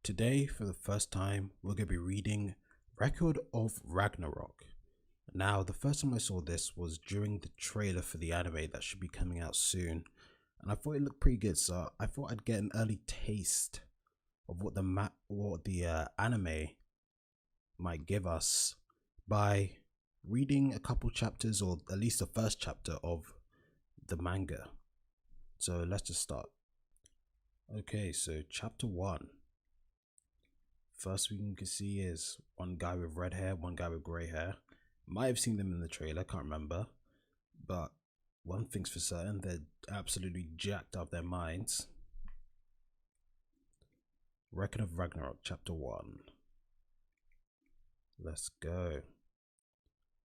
Today, for the first time, we're going to be reading Record of Ragnarok. Now, the first time I saw this was during the trailer for the anime that should be coming out soon, and I thought it looked pretty good, so I thought I'd get an early taste of what the anime might give us by reading a couple chapters, or at least the first chapter of the manga. So let's just start. Okay, so chapter 1. First we can see is one guy with red hair, one guy with grey hair. Might have seen them in the trailer, can't remember. But one thing's for certain, they're absolutely jacked up their minds. Record of Ragnarok, chapter 1. Let's go.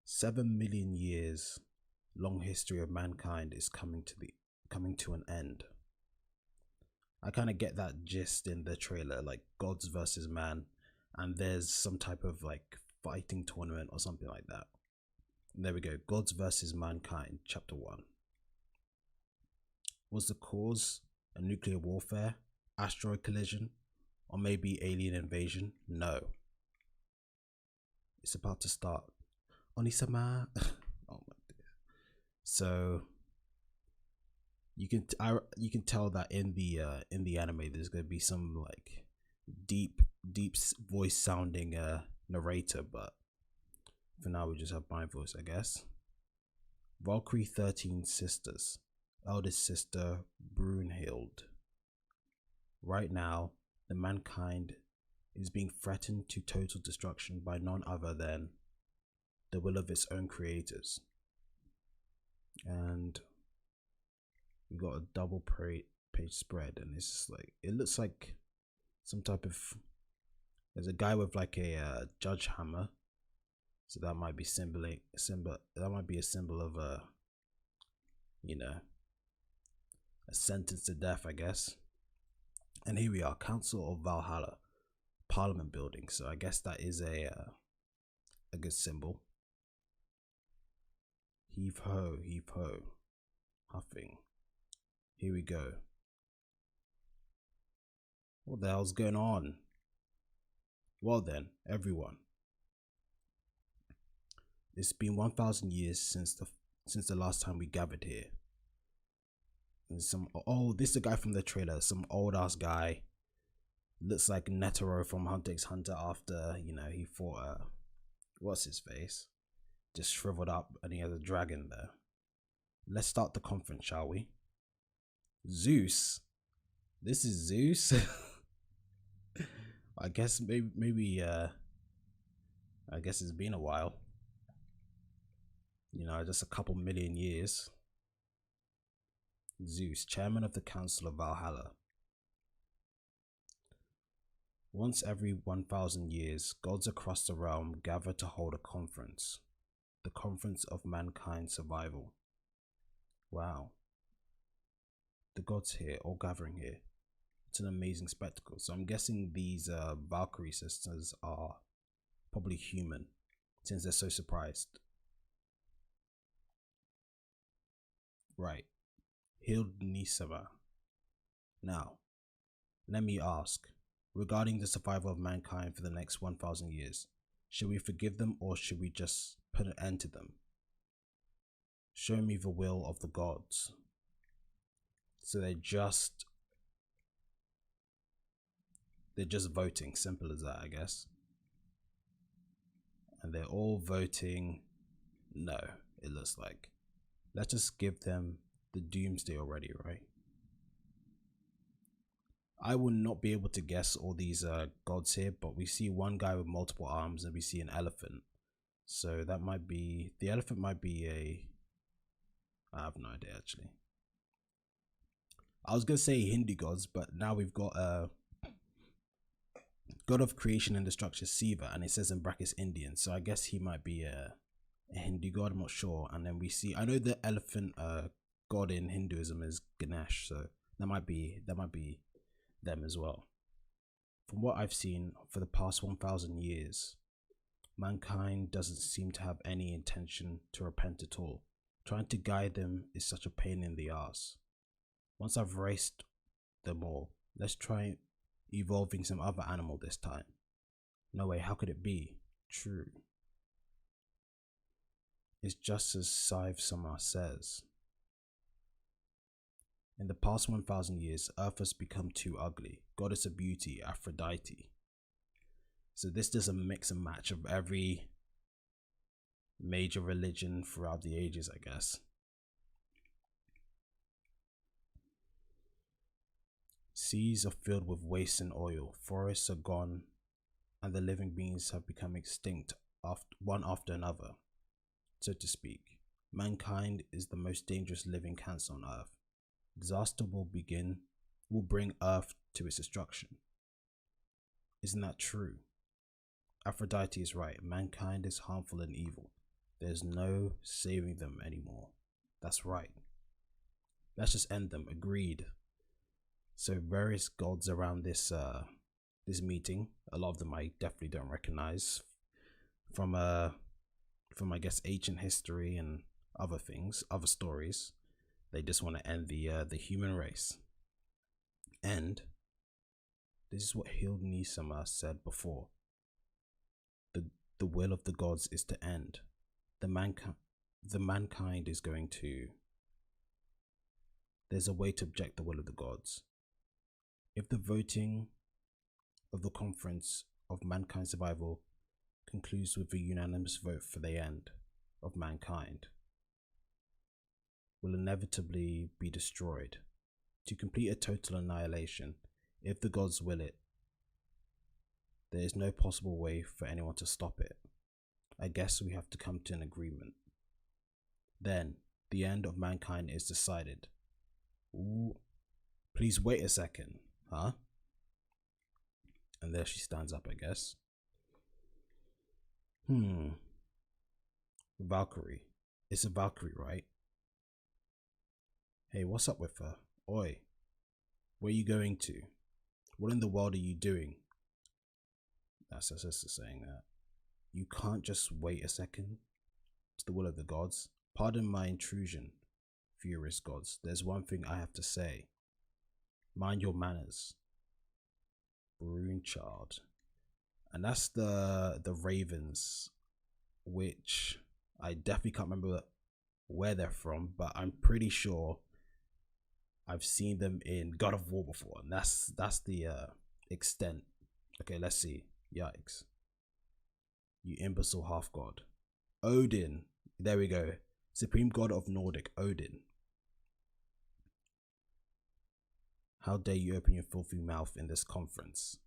7 million years long history of mankind is coming to an end. I kind of get that gist in the trailer, like gods versus man, and there's some type of like fighting tournament or something like that. And there we go, gods versus mankind, chapter 1. Was the cause a nuclear warfare, asteroid collision, or maybe alien invasion? No. It's about to start. Onisama. Oh my dear. So you can tell that in the anime there's going to be some like deep voice sounding narrator, but for now we just have my voice, I guess. Valkyrie 13 sisters. Eldest sister Brunhild. Right now the mankind is being threatened to total destruction by none other than the will of its own creators. And we got a double page spread, and it's just like, it looks like some type of, there's a guy with like a judge hammer, so that might be that might be a symbol of a, you know, a sentence to death, I guess. And here we are, Council of Valhalla, Parliament building, so I guess that is a good symbol. Heave ho, huffing. Here we go. What the hell's going on? Well then, everyone. It's been 1,000 years since the last time we gathered here. And this is the guy from the trailer, some old ass guy. Looks like Netero from Hunter x Hunter after, you know, he fought what's his face? Just shriveled up, and he has a dragon there. Let's start the conference, shall we? Zeus. This is Zeus. I guess maybe I guess it's been a while. You know, just a couple million years. Zeus, chairman of the Council of Valhalla. Once every 1,000 years, gods across the realm gather to hold a conference. The Conference of Mankind's Survival. Wow. The gods here, all gathering here. It's an amazing spectacle. So I'm guessing these Valkyrie sisters are probably human, since they're so surprised. Right. Hildnisama. Now, let me ask, regarding the survival of mankind for the next 1,000 years, should we forgive them or should we just put an end to them? Show me the will of the gods. So they're just voting, simple as that, I guess. And they're all voting no, it looks like. Let's just give them the doomsday already, right? I will not be able to guess all these gods here, but we see one guy with multiple arms and we see an elephant. So that might be, the elephant might be I have no idea actually. I was gonna say Hindu gods, but now we've got god of creation and destruction, Siva, and it says in brackets Indian, so I guess he might be a Hindu god, I'm not sure. And then we see, I know the elephant god in Hinduism is Ganesh, so that might be them as well. From what I've seen for the past 1,000 years, mankind doesn't seem to have any intention to repent at all. Trying to guide them is such a pain in the ass. Once I've raced them all, let's try evolving some other animal this time. No way, how could it be true? It's just as Scythe Summer says. In the past 1,000 years, Earth has become too ugly. Goddess of beauty, Aphrodite. So this does a mix and match of every major religion throughout the ages, I guess. Seas are filled with waste and oil, forests are gone, and the living beings have become extinct one after another, so to speak. Mankind is the most dangerous living cancer on Earth. Disaster will bring Earth to its destruction. Isn't that true? Aphrodite is right. Mankind is harmful and evil. There's no saving them anymore. That's right. Let's just end them. Agreed. So various gods around this meeting. A lot of them I definitely don't recognize from I guess ancient history and other things, other stories. They just want to end the human race. And this is what Hilde Nisama said before. The will of the gods is to end. The mankind is going to. There's a way to object the will of the gods. If the voting of the conference of mankind survival concludes with a unanimous vote for the end of mankind, will inevitably be destroyed to complete a total annihilation. If the gods will it, there is no possible way for anyone to stop it. I guess we have to come to an agreement. Then the end of mankind is decided. Ooh, please wait a second, huh? And there she stands up, I guess. Valkyrie. It's a Valkyrie, right? Hey, what's up with her? Oi, where are you going to? What in the world are you doing? That's her sister saying that. You can't just wait a second. It's the will of the gods. Pardon my intrusion, furious gods. There's one thing I have to say. Mind your manners. Brune child. And that's the ravens, which I definitely can't remember where they're from, but I'm pretty sure I've seen them in God of War before, and that's the extent. Okay, let's see. Yikes. You imbecile half god. Odin. There we go. Supreme god of Nordic, Odin. How dare you open your filthy mouth in this conference?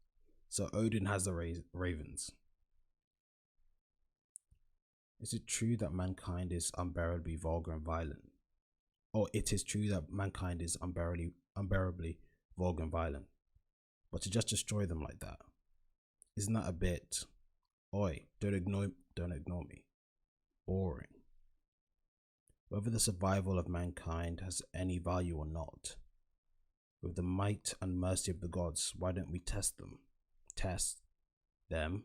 So Odin has the ravens. Is it true that mankind is unbearably vulgar and violent? Or it is true that mankind is unbearably vulgar and violent. But to just destroy them like that, isn't that a bit? Oi, don't ignore me. Boring. Whether the survival of mankind has any value or not, with the might and mercy of the gods, why don't we test them? Test them?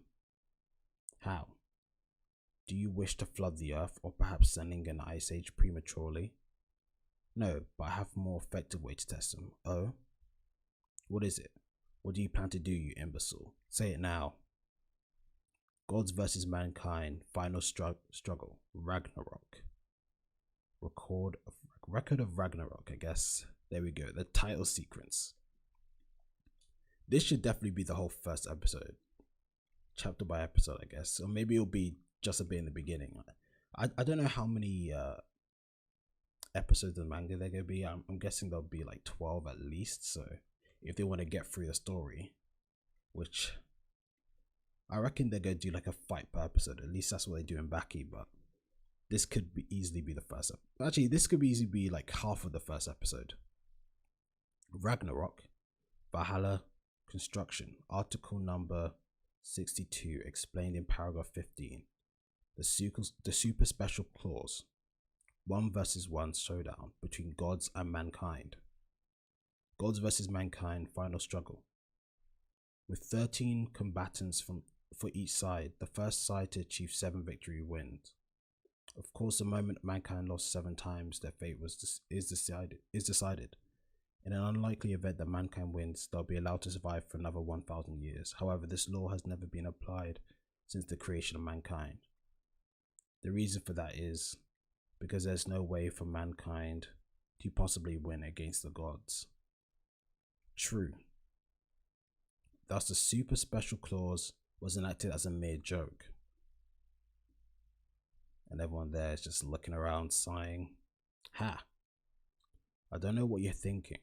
How? Do you wish to flood the earth, or perhaps sending an ice age prematurely? No, but I have a more effective way to test them. Oh? What is it? What do you plan to do, you imbecile? Say it now. Gods versus mankind, final struggle, Ragnarok. Record of Ragnarok, I guess. There we go, the title sequence. This should definitely be the whole first episode. Chapter by episode, I guess. Or maybe it'll be just a bit in the beginning. I don't know how many episodes of the manga they're going to be. I'm guessing there'll be like 12 at least. So if they want to get through the story, which I reckon they're going to do like a fight per episode. At least that's what they do in Baki. But this could easily be the first. Actually, this could easily be like half of the first episode. Ragnarok, Valhalla, construction. Article number 62 explained in paragraph 15. The super special clause. 1 versus 1 showdown between gods and mankind. Gods versus mankind final struggle. With 13 combatants for each side, the first side to achieve 7 victory wins. Of course, the moment mankind lost 7 times, their fate is decided. In an unlikely event that mankind wins, they'll be allowed to survive for another 1,000 years. However, this law has never been applied since the creation of mankind. The reason for that is because there's no way for mankind to possibly win against the gods. True. Thus, the super special clause was enacted as a mere joke. And everyone there is just looking around, sighing. Ha! I don't know what you're thinking,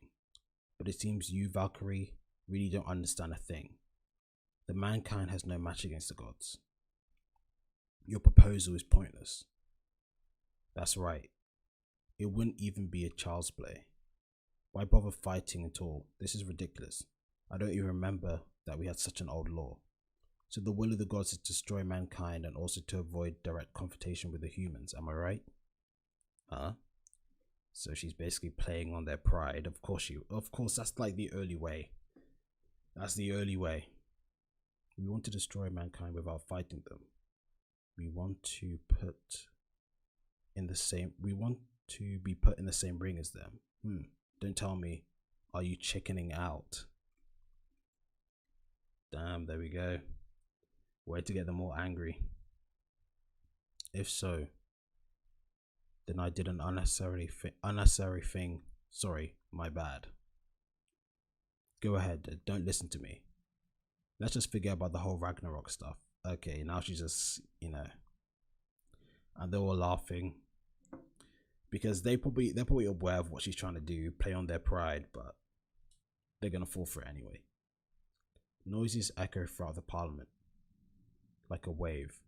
but it seems you, Valkyrie, really don't understand a thing. The mankind has no match against the gods. Your proposal is pointless. That's right. It wouldn't even be a child's play. Why bother fighting at all? This is ridiculous. I don't even remember that we had such an old law. So the will of the gods is to destroy mankind and also to avoid direct confrontation with the humans, am I right? Huh? So she's basically playing on their pride. Of course, that's like the early way. That's the early way. We want to destroy mankind without fighting them. We want to be put in the same ring as them. Don't tell me, are you chickening out? Damn, there we go. Way to get them all angry. If so, then I did an unnecessary thing. Sorry, my bad. Go ahead, don't listen to me. Let's just forget about the whole Ragnarok stuff. Okay, now she's just, and they're all laughing because they're probably aware of what she's trying to do, play on their pride, but they're gonna fall for it anyway. Noises echo throughout the parliament like a wave.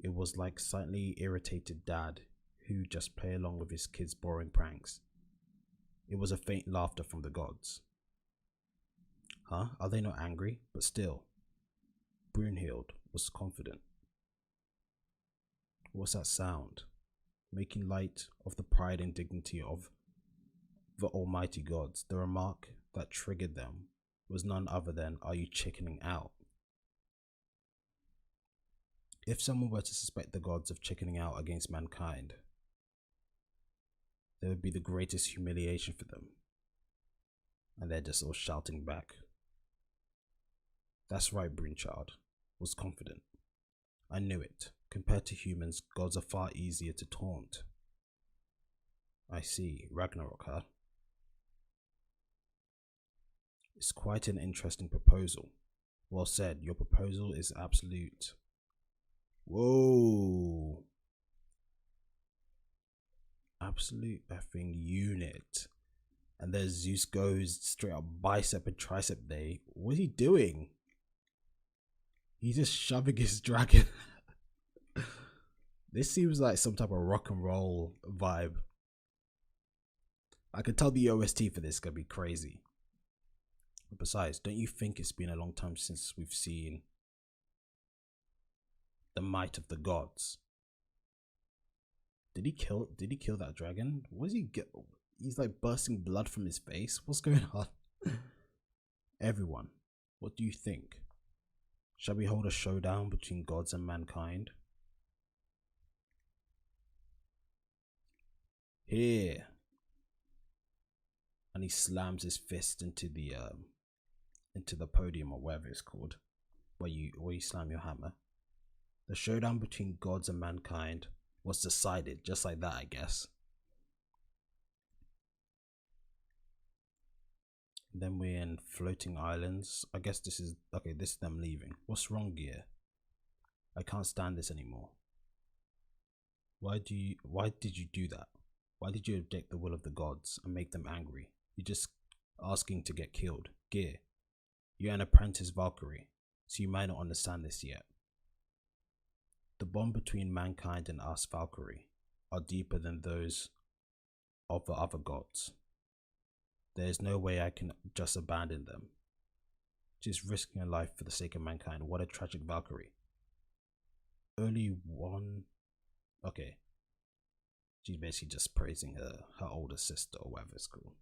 It was like slightly irritated dad who just play along with his kids' boring pranks. It was a faint laughter from the gods. Huh? Are they not angry? But still, Brunhild was confident. What's that sound? Making light of the pride and dignity of the almighty gods. The remark that triggered them was none other than, are you chickening out? If someone were to suspect the gods of chickening out against mankind, there would be the greatest humiliation for them. And they're just all shouting back. That's right, Brunchild was confident. I knew it. Compared to humans, gods are far easier to taunt. I see. Ragnarok, huh? It's quite an interesting proposal. Well said. Your proposal is absolute. Whoa. Absolute effing unit. And there's Zeus goes straight up bicep and tricep day. What is he doing? He's just shoving his dragon. This seems like some type of rock and roll vibe. I can tell the OST for this is gonna be crazy. But besides, don't you think it's been a long time since we've seen the might of the gods? Did he kill that dragon? What does he get? He's like bursting blood from his face. What's going on? Everyone, what do you think? Shall we hold a showdown between gods and mankind? Here. And he slams his fist into the podium, or whatever it's called, where you slam your hammer. The showdown between gods and mankind was decided just like that, I guess. Then we're in floating islands. I guess this is okay. This is them leaving. What's wrong, Gear? I can't stand this anymore. Why did you do that? Why did you abdict the will of the gods and make them angry? You're just asking to get killed. Gear, you're an apprentice Valkyrie, so you might not understand this yet. The bond between mankind and us, Valkyrie, are deeper than those of the other gods. There is no way I can just abandon them. Just risking a life for the sake of mankind. What a tragic Valkyrie. Only one. Okay. She's basically just praising her older sister or whatever it's called.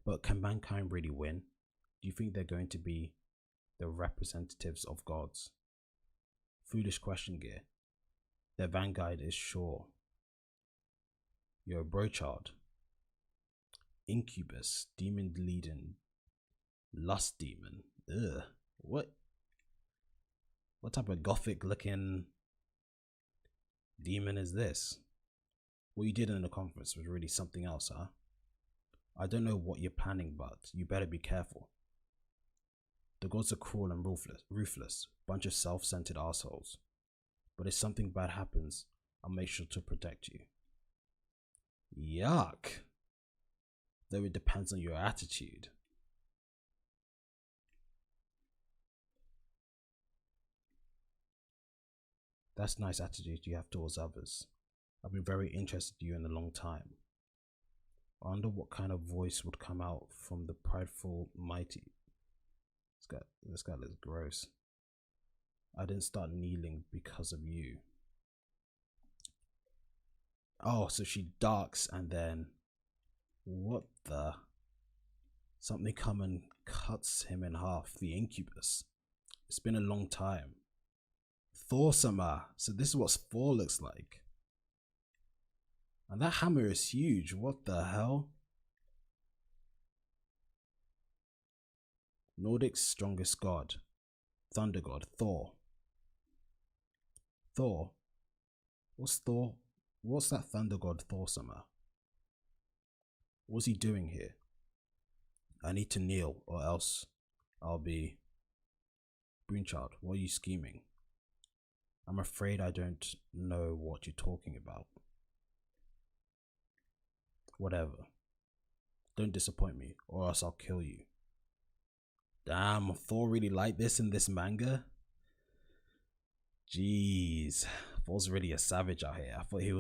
But can mankind really win? Do you think they're going to be the representatives of gods? Foolish question, Gear. Their vanguard is sure. You're a bro child. incubus, demon leading, lust demon. Ugh. What type of gothic looking demon is this? What you did in the conference was really something else, huh? I don't know what you're planning, but you better be careful. The gods are cruel and ruthless, bunch of self-centered assholes. But if something bad happens, I'll make sure to protect you. Yuck. Though it depends on your attitude. That's nice attitude you have towards others. I've been very interested in you in a long time. I wonder what kind of voice would come out from the prideful mighty. This guy looks gross. I didn't start kneeling because of you. Oh, so she ducks and then... What the... Something come and cuts him in half. The incubus. It's been a long time. Thor-sama. So this is what Thor looks like. And that hammer is huge. What the hell? Nordic's strongest god. Thunder god. Thor. Thor? What's Thor? What's that thunder god Thor-sama? What's he doing here? I need to kneel or else I'll be... Brainchild, what are you scheming? I'm afraid I don't know what you're talking about. Whatever. Don't disappoint me or else I'll kill you. Damn, Thor really like this in this manga? Jeez. Thor's really a savage out here. I thought he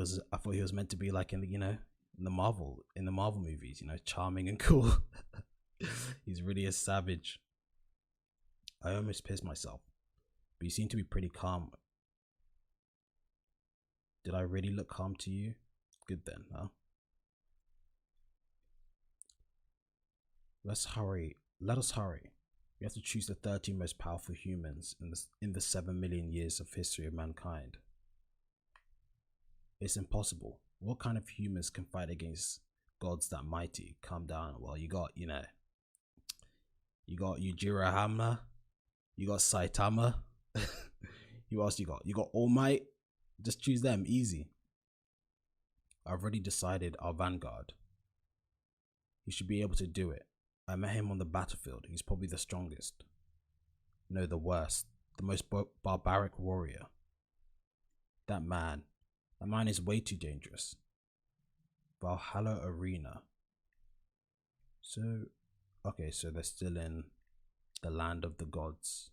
was meant to be like in the, in the Marvel movies, charming and cool. He's really a savage. I almost pissed myself. But you seem to be pretty calm. Did I really look calm to you? Good then, huh? Let us hurry. We have to choose the 30 most powerful humans in the 7 million years of history of mankind. It's impossible. What kind of humans can fight against gods that mighty? Calm down. Well, you got Yujiro Hammer, you got Saitama. Who else you got? You got All Might. Just choose them, easy. I've already decided our vanguard. He should be able to do it. I met him on the battlefield. He's probably the strongest. No, the worst. The most barbaric warrior. That man is way too dangerous. Valhalla Arena. So, okay, so they're still in the land of the gods.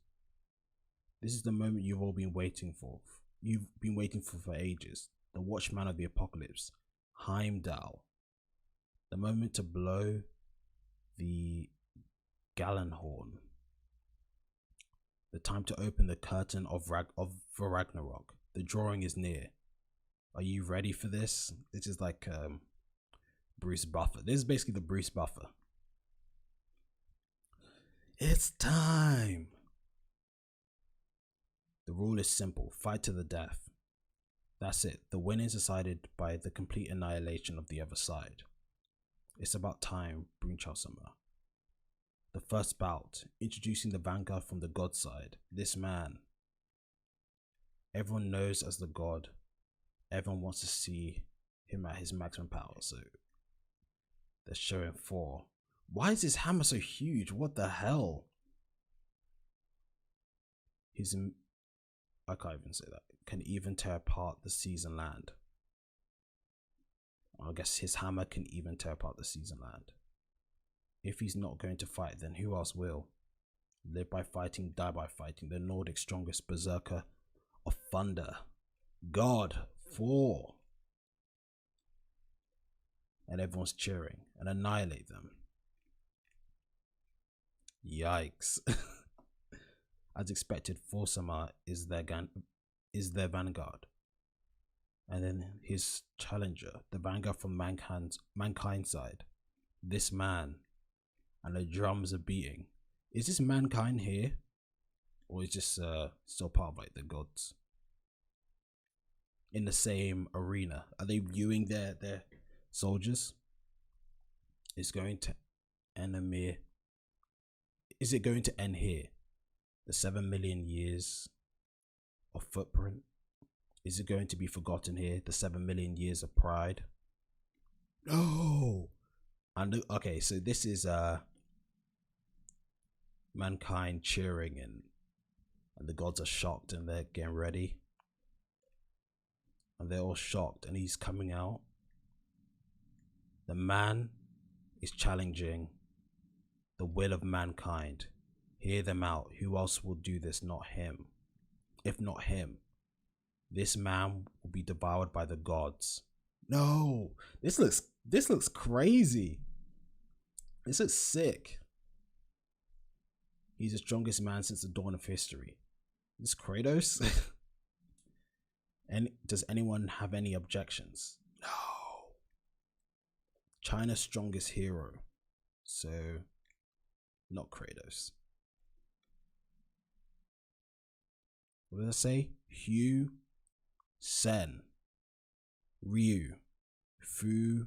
This is the moment you've all been waiting for. You've been waiting for ages. The watchman of the apocalypse. Heimdall. The moment to blow the Gallenhorn. The time to open the curtain of Ragnarok. The drawing is near. Are you ready for this? This is like Bruce Buffer. This is basically the Bruce Buffer. It's time. The rule is simple. Fight to the death. That's it. The win is decided by the complete annihilation of the other side. It's about time, Brainchild-sama. The first bout, introducing the vanguard from the god side. This man. Everyone knows as the god. Everyone wants to see him at his maximum power, so they're showing 4. Why is his hammer so huge? What the hell? I can't even say that. Can even tear apart the seas and land. I guess his hammer can even tear apart the seas and land. If he's not going to fight, then who else will? Live by fighting, die by fighting. The Nordic strongest berserker of thunder. God, 4. And everyone's cheering and annihilate them. Yikes. As expected, Thor-sama is their vanguard. And then his challenger, the vanguard from mankind's side. This man. And the drums are beating. Is this mankind here? Or is this still part of like the gods? In the same arena. Are they viewing their soldiers? is going to enemy. Is it going to end here? The 7 million years of footprint? Is it going to be forgotten here? The 7 million years of pride? No. And okay, so this is mankind cheering, and the gods are shocked and they're getting ready. And they're all shocked, and he's coming out. The man is challenging the will of mankind. Hear them out. Who else will do this? Not him. If not him, this man will be devoured by the gods. No, this looks crazy. This looks sick. He's the strongest man since the dawn of history. This Kratos? And does anyone have any objections? No. China's strongest hero. So, not Kratos. What did I say? Hugh, Sen, Ryu, Fu,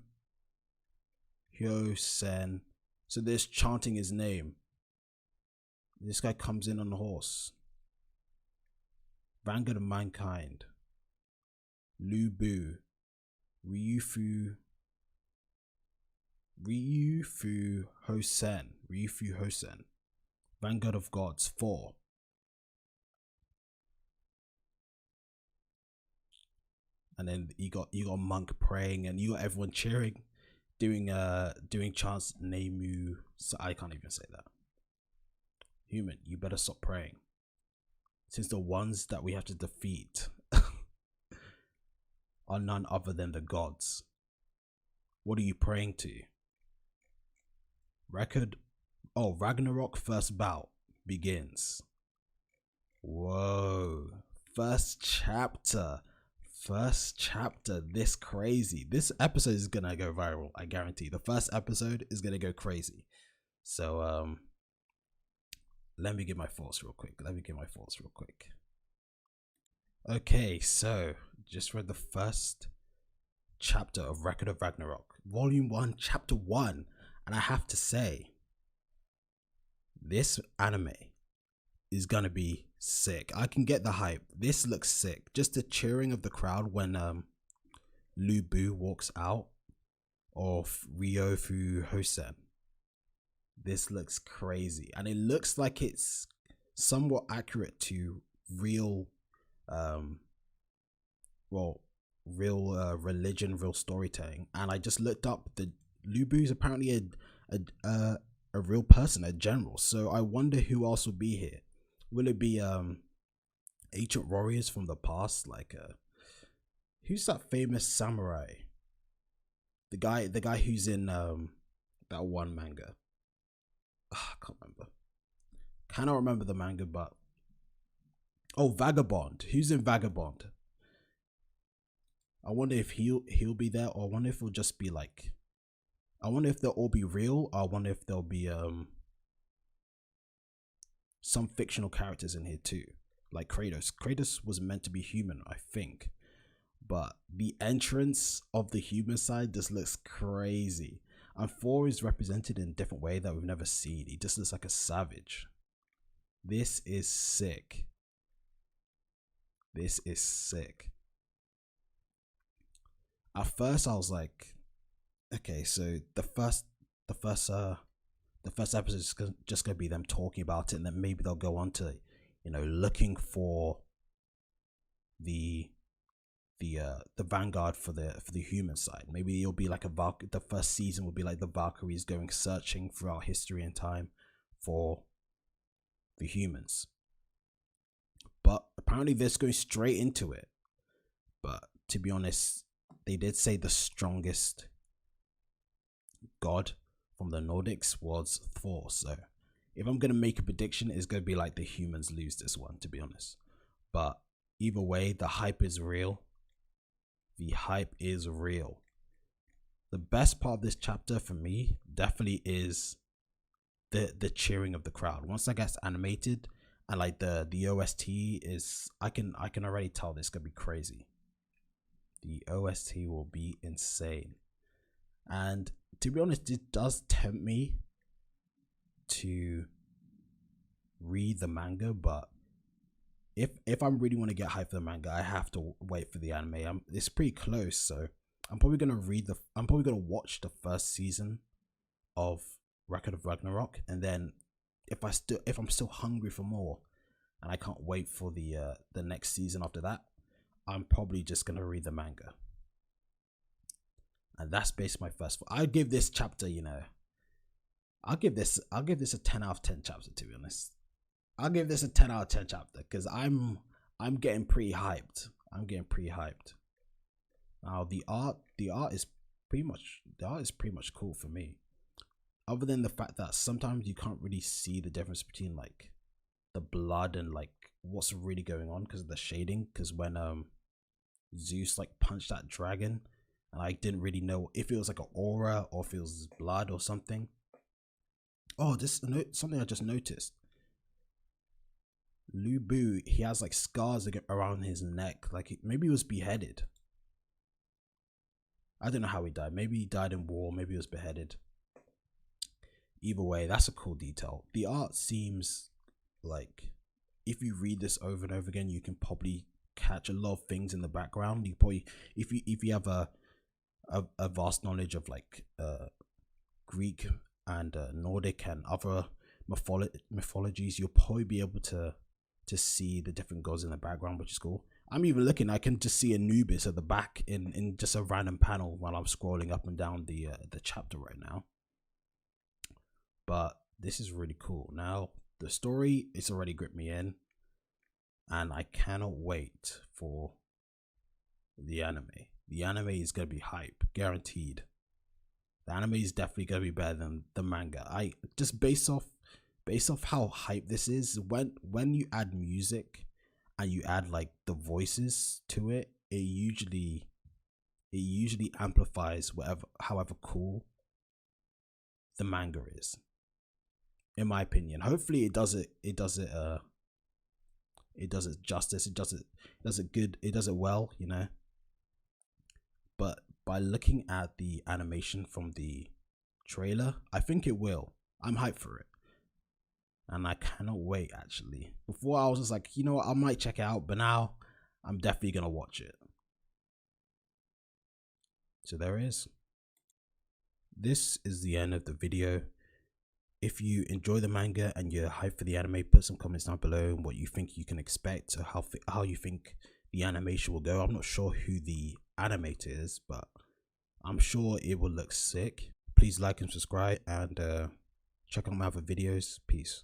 Hyo, Sen. So there's chanting his name. This guy comes in on a horse. Vanguard of mankind. Lu Bu, Ryu Fu Hosen, Vanguard of Gods 4. And then you got Monk praying, and you got everyone cheering, doing chants Nemu. So I can't even say that. Human, you better stop praying, since the ones that we have to defeat are none other than the gods. What are you praying to? Ragnarok first bout begins. Whoa. First chapter. This crazy. This episode is gonna go viral, I guarantee. The first episode is gonna go crazy. So let me give my thoughts real quick. Okay, so just read the first chapter of Record of Ragnarok, Volume 1, Chapter 1, and I have to say, this anime is gonna be sick. I can get the hype. This looks sick. Just the cheering of the crowd when Lu Bu walks out of Ryofu Hosen. This looks crazy, and it looks like it's somewhat accurate to real religion, real storytelling. And I just looked up, the Lu Bu is apparently a real person, a general. So I wonder who else will be here. Will it be ancient warriors from the past, like who's that famous samurai? The guy who's in that one manga. I can't remember. Cannot remember the manga, but Vagabond. Who's in Vagabond? I wonder if he'll be there, or I wonder if it'll just be like, I wonder if they'll all be real, or I wonder if there'll be some fictional characters in here too, like Kratos. Kratos was meant to be human, I think, but the entrance of the human side just looks crazy. And Thor is represented in a different way that we've never seen. He just looks like a savage. This is sick. At first I was like, okay, so the first episode is just gonna be them talking about it, and then maybe they'll go on to, looking for the vanguard for the human side. Maybe it'll be like the first season will be like the Valkyries going searching throughout history and time for the humans. But apparently they're just going straight into it. But to be honest, they did say the strongest god from the Nordics was Thor. So if I'm going to make a prediction, it's going to be like the humans lose this one, to be honest. But either way, the hype is real. The best part of this chapter for me definitely is the cheering of the crowd. Once that gets animated, and like the OST is, I can already tell this could be crazy. The OST will be insane. And to be honest, it does tempt me to read the manga, but if I really want to get hyped for the manga, I have to wait for the anime. It's pretty close, so I'm probably gonna watch the first season of Record of Ragnarok, and then if I'm still hungry for more, and I can't wait for the next season after that, I'm probably just gonna read the manga. And that's basically my first. I give this chapter, I'll give this a 10 out of 10 chapter, to be honest. I'll give this a 10 out of 10 chapter because I'm getting pretty hyped. Now the art is pretty much cool for me. Other than the fact that sometimes you can't really see the difference between like the blood and like what's really going on because of the shading. Because when Zeus like punched that dragon, and I didn't really know if it was like an aura or if it was blood or something. Oh, something I just noticed. Lu Bu, he has like scars around his neck, like maybe he was beheaded. I don't know how he died. Maybe he died in war, maybe he was beheaded. Either way, that's a cool detail. The art seems like if you read this over and over again, you can probably catch a lot of things in the background. You probably, if you have a vast knowledge of like Greek and Nordic and other mythologies, you'll probably be able to see the different gods in the background, which is cool. I'm even looking, I can just see Anubis at the back in just a random panel while I'm scrolling up and down the chapter right now. But this is really cool. Now the story is already gripped me in, and I cannot wait for the anime. The anime is gonna be hype, guaranteed. The anime is definitely gonna be better than the manga. I just based off how hype this is, when you add music and you add like the voices to it, it usually amplifies however cool the manga is, in my opinion. Hopefully it does it justice, it does it good, it does it well, but by looking at the animation from the trailer, I think it will. I'm hyped for it. And I cannot wait, actually. Before I was just like, what, I might check it out, but now I'm definitely going to watch it. So there it is. This is the end of the video. If you enjoy the manga and you're hyped for the anime, put some comments down below on what you think you can expect, or how you think the animation will go. I'm not sure who the animator is, but I'm sure it will look sick. Please like and subscribe, and check out my other videos. Peace.